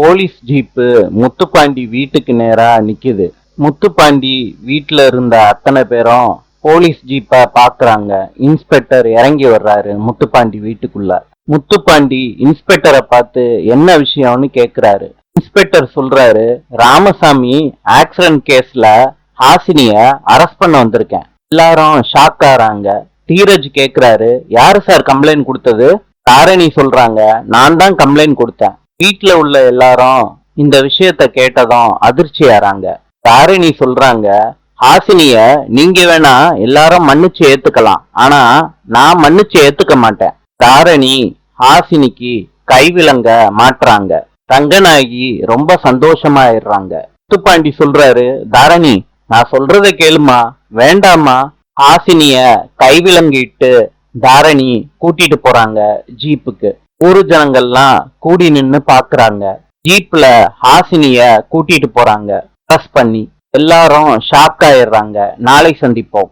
Police jeep Muthupandi வீட்டுக்கு நேரா நிக்குது. முத்துப்பாண்டி வீட்டுல இருந்த அத்தனை பேரும் போலீஸ் ஜீப்பை பாக்குறாங்க. இன்ஸ்பெக்டர் இறங்கி வர்றாரு முத்துப்பாண்டி வீட்டுக்குள்ள. முத்துப்பாண்டி இன்ஸ்பெக்டரை பார்த்து என்ன விஷயம்னு கேக்குறாரு. இன்ஸ்பெக்டர் சொல்றாரு, ராமசாமி ஆக்சிடென்ட் கேஸ்ல ஹாசினிய அரெஸ்ட் பண்ண வந்திருக்கேன். எல்லாரும் ஷாக் ஆறாங்க. தீரஜ் கேக்குறாரு, யாரு சார் கம்ப்ளைண்ட் கொடுத்தது? தாரணி சொல்றாங்க, நான் தான் கம்ப்ளைண்ட் கொடுத்தேன். வீட்டுல உள்ள எல்லாரும் இந்த விஷயத்த கேட்டதும் அதிர்ச்சி ஆறாங்க. தாரிணி சொல்றாங்க, ஹாசினிய நீங்க வேணா எல்லாரும் மன்னிச்சு ஏத்துக்கலாம், ஆனா நான் மன்னிச்சு ஏத்துக்க மாட்டேன். தாரணி ஹாசினிக்கு கைவிலங்க மாட்டுறாங்க. ரங்கநாயகி ரொம்ப சந்தோஷமாயிடுறாங்க. முத்துப்பாண்டி சொல்றாரு, தாரணி நான் சொல்றத கேளுமா, வேண்டாமா? ஹாசினிய கைவிலங்கிட்டு தாரணி கூட்டிட்டு போறாங்க ஜீப்புக்கு. ஊரு ஜனங்கள்லாம் கூடி நின்னு பாக்குறாங்க. ஜீப்ல ஹாசினிய கூட்டிட்டு போறாங்க அரெஸ்ட் பண்ணி. எல்லாரும் ஷாக் ஆயிடுறாங்க. நாளை சந்திப்போம்.